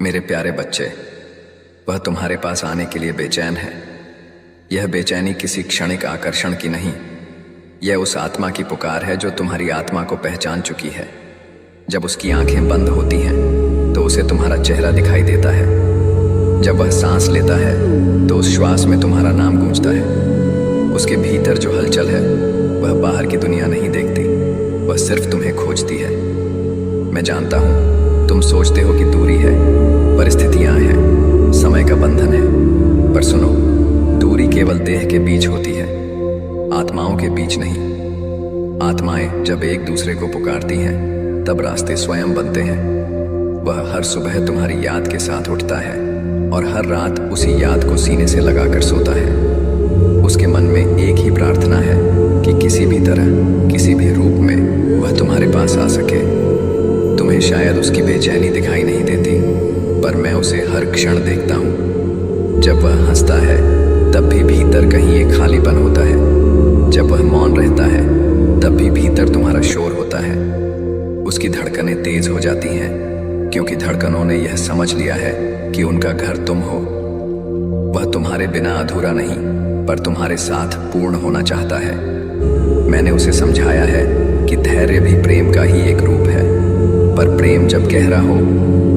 मेरे प्यारे बच्चे, वह तुम्हारे पास आने के लिए बेचैन है। यह बेचैनी किसी क्षणिक आकर्षण की नहीं, यह उस आत्मा की पुकार है जो तुम्हारी आत्मा को पहचान चुकी है। जब उसकी आंखें बंद होती हैं तो उसे तुम्हारा चेहरा दिखाई देता है। जब वह सांस लेता है तो उस श्वास में तुम्हारा नाम गूंजता है। उसके भीतर जो हलचल है वह बाहर की दुनिया नहीं देखती, वह सिर्फ तुम्हें खोजती है। मैं जानता हूँ तुम सोचते हो कि दूरी है, परिस्थितियां हैं, समय का बंधन है, पर सुनो, दूरी केवल देह के बीच होती है, आत्माओं के बीच नहीं। आत्माएं जब एक दूसरे को पुकारती हैं तब रास्ते स्वयं बनते हैं। वह हर सुबह तुम्हारी याद के साथ उठता है और हर रात उसी याद को सीने से लगाकर सोता है। उसके मन में एक ही प्रार्थना है कि किसी भी तरह, किसी भी रूप में वह तुम्हारे पास आ सके। तुम्हें शायद उसकी बेचैनी दिखाई नहीं देती, पर मैं उसे हर क्षण देखता हूँ। जब वह हंसता है तब भी भीतर कहीं एक खालीपन होता है। जब वह मौन रहता है तब भी भीतर तुम्हारा शोर होता है। उसकी धड़कनें तेज हो जाती हैं क्योंकि धड़कनों ने यह समझ लिया है कि उनका घर तुम हो। वह तुम्हारे बिना अधूरा नहीं, पर तुम्हारे साथ पूर्ण होना चाहता है। मैंने उसे समझाया है कि धैर्य भी प्रेम का ही एक रूप है, पर प्रेम जब गहरा हो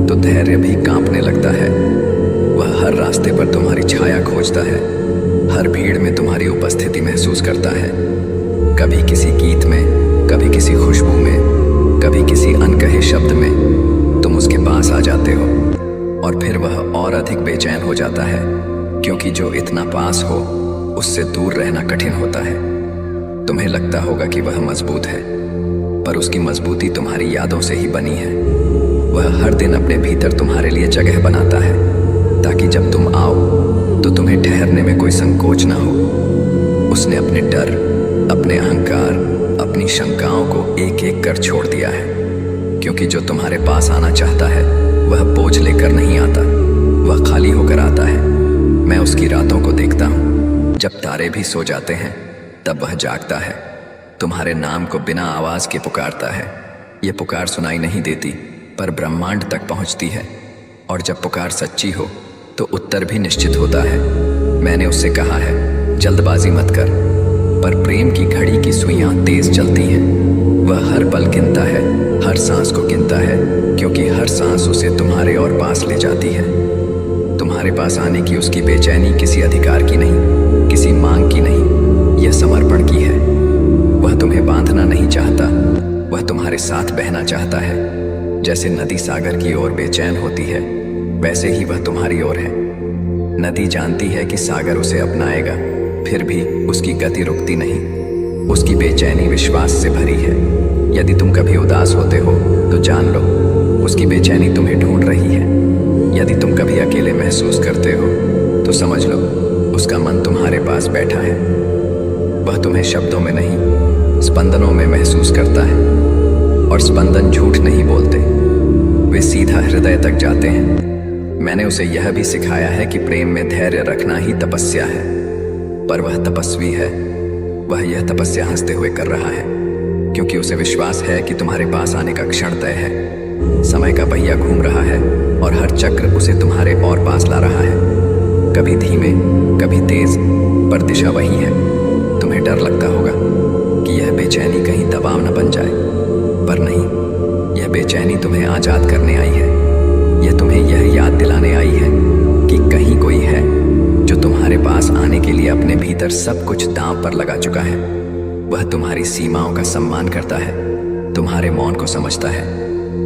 तो धैर्य भी कांपने लगता है। वह हर रास्ते पर तुम्हारी छाया खोजता है, हर भीड़ में तुम्हारी उपस्थिति महसूस करता है। कभी किसी गीत में, कभी किसी खुशबू में, कभी किसी अनकहे शब्द में तुम उसके पास आ जाते हो, और फिर वह और अधिक बेचैन हो जाता है, क्योंकि जो इतना पास हो उससे दूर रहना कठिन होता है। तुम्हें लगता होगा कि वह मजबूत है, पर उसकी मजबूती तुम्हारी यादों से ही बनी है। वह हर दिन अपने भीतर तुम्हारे लिए जगह बनाता है, ताकि जब तुम आओ तो तुम्हें ठहरने में कोई संकोच ना हो। उसने अपने डर, अपने अहंकार, अपनी शंकाओं को एक एक कर छोड़ दिया है, क्योंकि जो तुम्हारे पास आना चाहता है वह बोझ लेकर नहीं आता, वह खाली होकर आता है। मैं उसकी रातों को देखता हूँ, जब तारे भी सो जाते हैं तब वह जागता है, तुम्हारे नाम को बिना आवाज के पुकारता है। ये पुकार सुनाई नहीं देती, पर ब्रह्मांड तक पहुंचती है, और जब पुकार सच्ची हो तो उत्तर भी निश्चित होता है। मैंने उससे कहा है, जल्दबाजी मत कर, पर प्रेम की घड़ी की सुइयां तेज चलती हैं। वह हर पल गिनता है, हर सांस को गिनता है, क्योंकि हर सांस उसे तुम्हारे और पास ले जाती है। तुम्हारे पास आने की उसकी बेचैनी किसी अधिकार की नहीं, किसी मांग की नहीं, यह समर्पण की है। वह तुम्हें बांधना नहीं चाहता, वह तुम्हारे साथ बहना चाहता है। जैसे नदी सागर की ओर बेचैन होती है, वैसे ही वह तुम्हारी ओर है। नदी जानती है कि सागर उसे अपनाएगा, फिर भी उसकी गति रुकती नहीं। उसकी बेचैनी विश्वास से भरी है। यदि तुम कभी उदास होते हो तो जान लो, उसकी बेचैनी तुम्हें ढूंढ रही है। यदि तुम कभी अकेले महसूस करते हो तो समझ लो, उसका मन तुम्हारे पास बैठा है। वह तुम्हें शब्दों में नहीं, स्पंदनों में महसूस करता है, और स्पंदन झूठ नहीं बोलते, वे सीधा हृदय तक जाते हैं। मैंने उसे यह भी सिखाया है कि प्रेम में धैर्य रखना ही तपस्या है, पर वह तपस्वी है। वह यह तपस्या हंसते हुए कर रहा है, क्योंकि उसे विश्वास है कि तुम्हारे पास आने का क्षण तय है। समय का पहिया घूम रहा है और हर चक्र उसे तुम्हारे और पास ला रहा है, कभी धीमे, कभी तेज, पर दिशा वही है। तुम्हें डर लगता होगा कि यह बेचैनी कहीं दबाव न बन जाए, पर नहीं, यह बेचैनी तुम्हें आजाद करने आई है। यह तुम्हें यह याद दिलाने आई है कि कहीं कोई है जो तुम्हारे पास आने के लिए अपने भीतर सब कुछ दांव पर लगा चुका है। वह तुम्हारी सीमाओं का सम्मान करता है, तुम्हारे मौन को समझता है,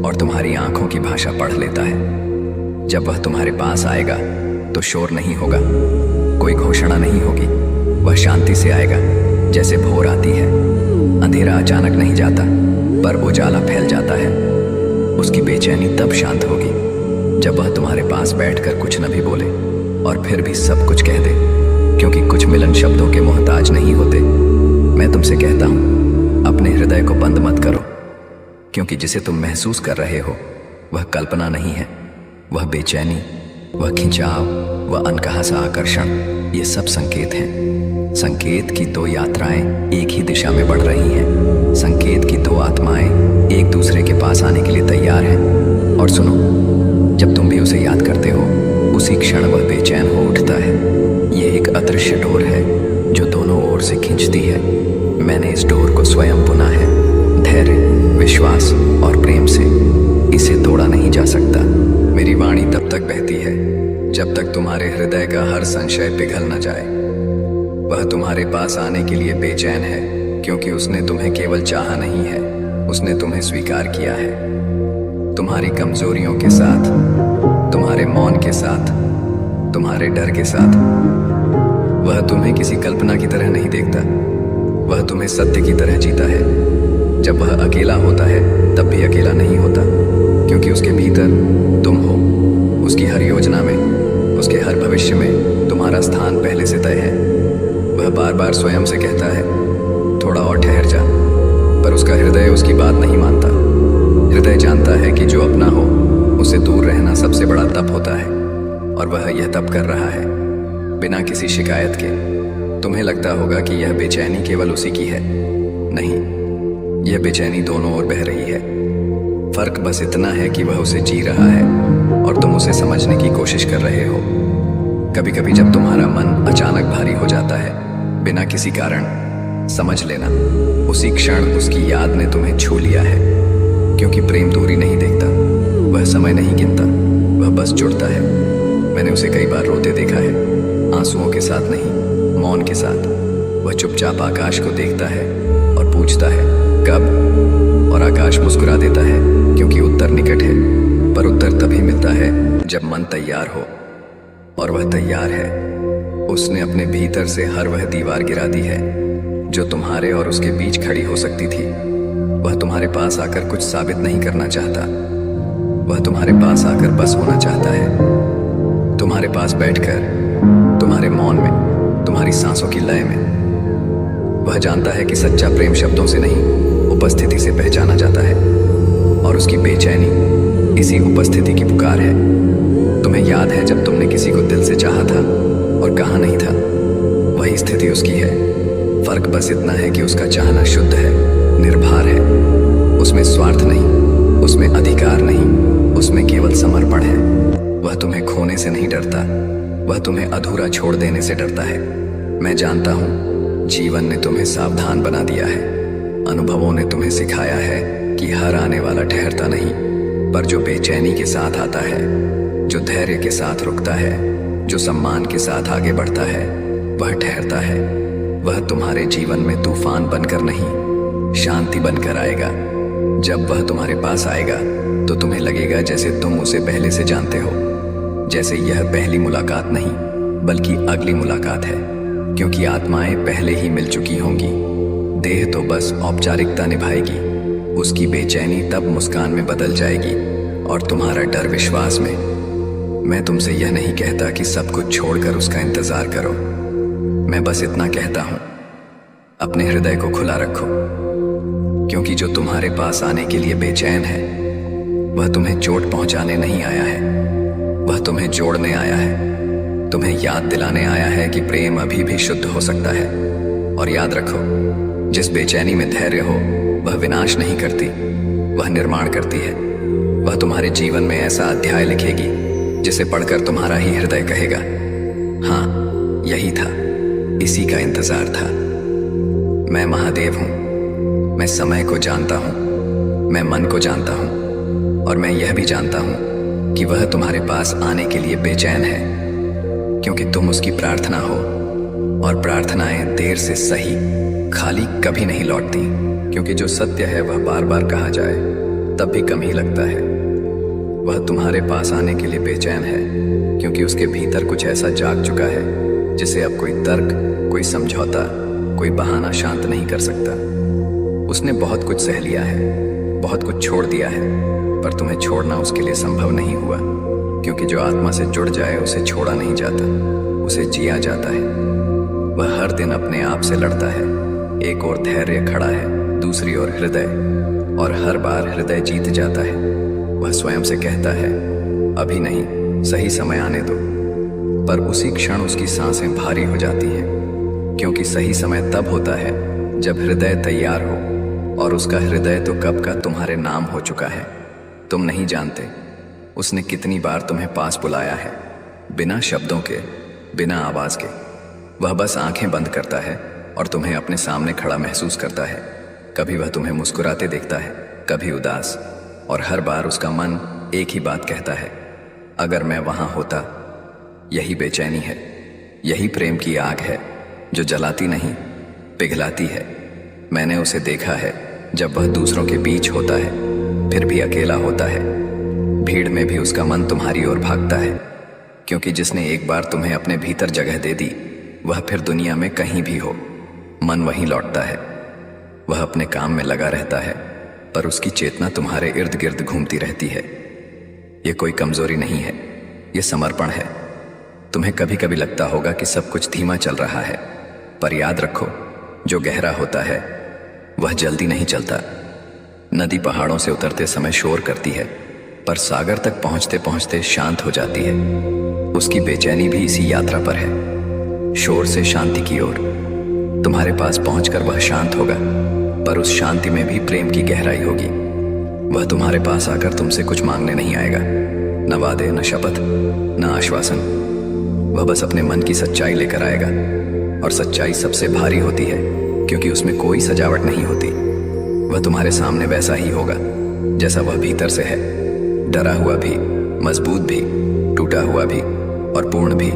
और तुम्हारी आंखों की भाषा पढ़ लेता है। जब वह तुम्हारे पास आएगा तो शोर नहीं होगा, कोई घोषणा नहीं होगी, वह शांति से आएगा, जैसे भोर आती है। अंधेरा अचानक नहीं जाता, पर उजाला फैल जाता है। उसकी बेचैनी तब शांत होगी जब वह तुम्हारे पास बैठकर कुछ न भी बोले, और फिर भी सब कुछ कह दे, क्योंकि कुछ मिलन शब्दों के मोहताज नहीं होते। मैं तुमसे कहता हूँ, अपने हृदय को बंद मत करो, क्योंकि जिसे तुम महसूस कर रहे हो वह कल्पना नहीं है। वह बेचैनी, वह खिंचाव, वह अनकहा सा आकर्षण, ये सब संकेत हैं। संकेत की दो यात्राएं एक ही दिशा में बढ़ रही हैं। संकेत की दो आत्माएं एक दूसरे के पास आने के लिए तैयार हैं। और सुनो, जब तुम भी उसे याद करते हो, उसी क्षण वह बेचैन हो उठता है। ये एक अदृश्य डोर है जो दोनों ओर से खींचती है। मैंने इस डोर को स्वयं बुना है, धैर्य, विश्वास और प्रेम से। इसे तोड़ा नहीं जा सकता। मेरी वाणी तब तक बहती है जब तक तुम्हारे हृदय का हर संशय पिघल न जाए। वह तुम्हारे पास आने के लिए बेचैन है, क्योंकि उसने तुम्हें केवल चाहा नहीं है, उसने तुम्हें स्वीकार किया है। तुम्हारी कमजोरियों के साथ, तुम्हारे मौन के साथ, तुम्हारे डर के साथ। वह तुम्हें किसी कल्पना की तरह नहीं देखता, वह तुम्हें सत्य की तरह जीता है। जब वह अकेला होता है तब भी अकेला नहीं होता, क्योंकि उसके भीतर तुम हो। उसकी हर योजना में, उसके हर भविष्य में तुम्हारा स्थान पहले से तय है। वह बार बार स्वयं से कहता है, थोड़ा और ठहर जा, पर उसका हृदय उसकी बात नहीं मानता। हृदय जानता है कि जो अपना हो उसे दूर रहना सबसे बड़ा तप होता है, और वह यह तप कर रहा है बिना किसी शिकायत के। तुम्हें लगता होगा कि यह बेचैनी केवल उसी की है। नहीं, यह बेचैनी दोनों ओर बह रही है। फर्क बस इतना है कि वह उसे जी रहा है और तुम उसे समझने की कोशिश कर रहे हो। कभी कभी जब तुम्हारा मन अचानक भारी हो जाता है बिना किसी कारण, समझ लेना उसी क्षण उसकी याद ने तुम्हें छू लिया है। क्योंकि प्रेम दूरी नहीं देखता, वह समय नहीं गिनता, वह बस जुड़ता है। मैंने उसे कई बार रोते देखा है, आंसुओं के साथ नहीं, मौन के साथ। वह चुपचाप आकाश को देखता है और पूछता है, कब? और आकाश मुस्कुरा देता है, क्योंकि उत्तर निकट है। पर उत्तर तभी मिलता है जब मन तैयार हो, और वह तैयार है। उसने अपने भीतर से हर वह दीवार गिरा दी है जो तुम्हारे और उसके बीच खड़ी हो सकती थी। वह तुम्हारे पास आकर कुछ साबित नहीं करना चाहता, वह तुम्हारे पास आकर बस होना चाहता है। तुम्हारे पास बैठकर, तुम्हारे मौन में, तुम्हारी सांसों की लय में। वह जानता है कि सच्चा प्रेम शब्दों से नहीं, उपस्थिति से पहचाना जाता है, और उसकी बेचैनी इसी उपस्थिति की पुकार है। तुम्हें याद है जब तुमने किसी को दिल से चाहा था और कहा नहीं था? वही स्थिति उसकी है। फर्क बस इतना है कि उसका चाहना शुद्ध है, निर्भर है। उसमें स्वार्थ नहीं, उसमें अधिकार नहीं, उसमें केवल समर्पण है। वह तुम्हें खोने से नहीं डरता, वह तुम्हें अधूरा छोड़ देने से डरता है। मैं जानता हूँ, जीवन ने तुम्हें सावधान बना दिया है। अनुभवों ने तुम्हें सिखाया है कि हर आने वाला ठहरता नहीं, पर जो बेचैनी के साथ आता है, जो धैर्य के साथ रुकता है, जो सम्मान के साथ आगे बढ़ता है, वह ठहरता है। वह तुम्हारे जीवन में तूफान बनकर नहीं, शांति बनकर आएगा। जब वह तुम्हारे पास आएगा तो तुम्हें लगेगा जैसे तुम उसे पहले से जानते हो, जैसे यह पहली मुलाकात नहीं बल्कि अगली मुलाकात है। क्योंकि आत्माएं पहले ही मिल चुकी होंगी, देह तो बस औपचारिकता निभाएगी। उसकी बेचैनी तब मुस्कान में बदल जाएगी और तुम्हारा डर विश्वास में। मैं तुमसे यह नहीं कहता कि सब कुछ छोड़कर उसका इंतजार करो। मैं बस इतना कहता हूं, अपने हृदय को खुला रखो, क्योंकि जो तुम्हारे पास आने के लिए बेचैन है वह तुम्हें चोट पहुंचाने नहीं आया है, वह तुम्हें जोड़ने आया है। तुम्हें याद दिलाने आया है कि प्रेम अभी भी शुद्ध हो सकता है। और याद रखो, जिस बेचैनी में धैर्य हो वह विनाश नहीं करती, वह निर्माण करती है। वह तुम्हारे जीवन में ऐसा अध्याय लिखेगी जिसे पढ़कर तुम्हारा ही हृदय कहेगा, हाँ यही था, इसी का इंतजार था। मैं महादेव हूं, मैं समय को जानता हूं, मैं मन को जानता हूं, और मैं यह भी जानता हूं कि वह तुम्हारे पास आने के लिए बेचैन है, क्योंकि तुम उसकी प्रार्थना हो। और प्रार्थनाएं देर से सही, खाली कभी नहीं लौटती, क्योंकि जो सत्य है वह बार बार कहा जाए तब भी कम ही लगता है। वह तुम्हारे पास आने के लिए बेचैन है, क्योंकि उसके भीतर कुछ ऐसा जाग चुका है जिसे अब कोई तर्क, कोई समझौता, कोई बहाना शांत नहीं कर सकता। उसने बहुत कुछ सह लिया है, बहुत कुछ छोड़ दिया है, पर तुम्हें छोड़ना उसके लिए संभव नहीं हुआ, क्योंकि जो आत्मा से जुड़ जाए उसे छोड़ा नहीं जाता, उसे जिया जाता है। वह हर दिन अपने आप से लड़ता है। एक ओर धैर्य खड़ा है, दूसरी ओर हृदय, और हर बार हृदय जीत जाता है। वह स्वयं से कहता है, अभी नहीं, सही समय आने दो। पर उसी क्षण उसकी सांसें भारी हो जाती हैं, क्योंकि सही समय तब होता है जब हृदय तैयार हो, और उसका हृदय तो कब का तुम्हारे नाम हो चुका है। तुम नहीं जानते, उसने कितनी बार तुम्हें पास बुलाया है, बिना शब्दों के, बिना आवाज के। वह बस आंखें बंद करता है और तुम्हें अपने सामने खड़ा महसूस करता है। कभी वह तुम्हें मुस्कुराते देखता है, कभी उदास, और हर बार उसका मन एक ही बात कहता है, अगर मैं वहां होता। यही बेचैनी है, यही प्रेम की आग है जो जलाती नहीं, पिघलाती है। मैंने उसे देखा है जब वह दूसरों के बीच होता है, फिर भी अकेला होता है। भीड़ में भी उसका मन तुम्हारी ओर भागता है, क्योंकि जिसने एक बार तुम्हें अपने भीतर जगह दे दी, वह फिर दुनिया में कहीं भी हो, मन वहीं लौटता है। वह अपने काम में लगा रहता है, पर उसकी चेतना तुम्हारे इर्द गिर्द घूमती रहती है। ये कोई कमजोरी नहीं है, ये समर्पण है। तुम्हें कभी कभी लगता होगा कि सब कुछ धीमा चल रहा है, पर याद रखो, जो गहरा होता है वह जल्दी नहीं चलता। नदी पहाड़ों से उतरते समय शोर करती है, पर सागर तक पहुंचते पहुंचते शांत हो जाती है। उसकी बेचैनी भी इसी यात्रा पर है, शोर से शांति की ओर। तुम्हारे पास पहुंचकर वह शांत होगा, पर उस शांति में भी प्रेम की गहराई होगी। वह तुम्हारे पास आकर तुमसे कुछ मांगने नहीं आएगा, न वादे, न शपथ, न आश्वासन। वह बस अपने मन की सच्चाई लेकर आएगा, और सच्चाई सबसे भारी होती है, क्योंकि उसमें कोई सजावट नहीं होती। वह तुम्हारे सामने वैसा ही होगा जैसा वह भीतर से है, डरा हुआ भी, मजबूत भी, टूटा हुआ भी और पूर्ण भी।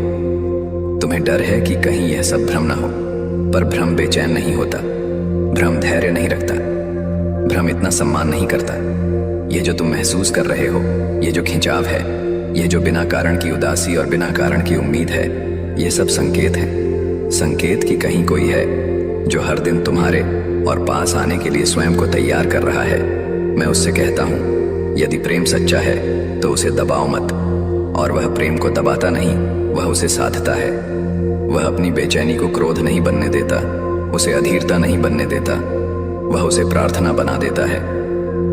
तुम्हें डर है कि कहीं यह सब भ्रम न हो, पर भ्रम बेचैन नहीं होता, भ्रम धैर्य नहीं रखता, भ्रम इतना सम्मान नहीं करता। ये जो तुम महसूस कर रहे हो, ये जो खिंचाव है, ये जो बिना कारण की उदासी और बिना कारण की उम्मीद है, ये सब संकेत हैं। संकेत कि कहीं कोई है जो हर दिन तुम्हारे और पास आने के लिए स्वयं को तैयार कर रहा है। मैं उससे कहता हूं, यदि प्रेम सच्चा है तो उसे दबाओ मत। और वह प्रेम को दबाता नहीं, वह उसे साधता है। वह अपनी बेचैनी को क्रोध नहीं बनने देता, उसे अधीरता नहीं बनने देता, वह उसे प्रार्थना बना देता है।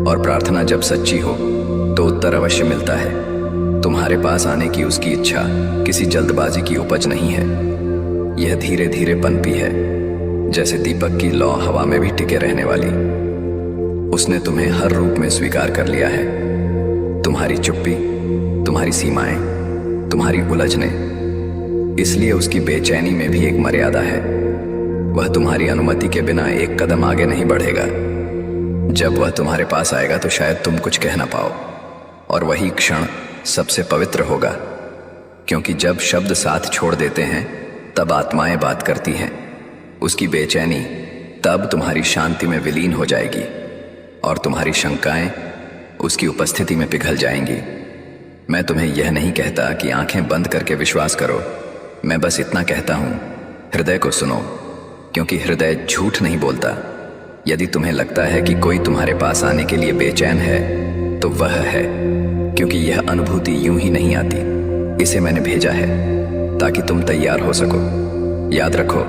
और प्रार्थना जब सच्ची हो तो उत्तर अवश्य मिलता है। तुम्हारे पास आने की उसकी इच्छा किसी जल्दबाजी की उपज नहीं है, यह धीरे धीरे पनपी है, जैसे दीपक की लौ हवा में भी टिके रहने वाली। उसने तुम्हें हर रूप में स्वीकार कर लिया है, तुम्हारी चुप्पी, तुम्हारी सीमाएं, तुम्हारी उलझने। इसलिए उसकी बेचैनी में भी एक मर्यादा है। वह तुम्हारी अनुमति के बिना एक कदम आगे नहीं बढ़ेगा। जब वह तुम्हारे पास आएगा तो शायद तुम कुछ कह ना पाओ, और वही क्षण सबसे पवित्र होगा, क्योंकि जब शब्द साथ छोड़ देते हैं तब आत्माएं बात करती हैं। उसकी बेचैनी तब तुम्हारी शांति में विलीन हो जाएगी, और तुम्हारी शंकाएं उसकी उपस्थिति में पिघल जाएंगी। मैं तुम्हें यह नहीं कहता कि आंखें बंद करके विश्वास करो, मैं बस इतना कहता हूं, हृदय को सुनो, क्योंकि हृदय झूठ नहीं बोलता। यदि तुम्हें लगता है कि कोई तुम्हारे पास आने के लिए बेचैन है, तो वह है, क्योंकि यह अनुभूति यूं ही नहीं आती। इसे मैंने भेजा है ताकि तुम तैयार हो सको। याद रखो,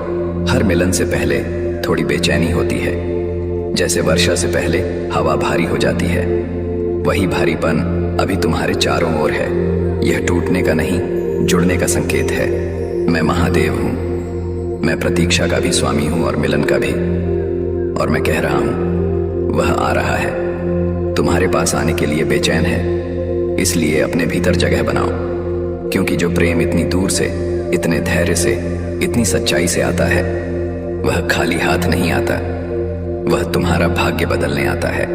हर मिलन से पहले थोड़ी बेचैनी होती है, जैसे वर्षा से पहले हवा भारी हो जाती है। वही भारीपन अभी तुम्हारे चारों ओर है। यह टूटने का नहीं, जुड़ने का संकेत है। मैं महादेव हूं, मैं प्रतीक्षा का भी स्वामी हूं और मिलन का भी। और मैं कह रहा हूं, वह आ रहा है, तुम्हारे पास आने के लिए बेचैन है। इसलिए अपने भीतर जगह बनाओ, क्योंकि जो प्रेम इतनी दूर से, इतने धैर्य से, इतनी सच्चाई से आता है, वह खाली हाथ नहीं आता, वह तुम्हारा भाग्य बदलने आता है।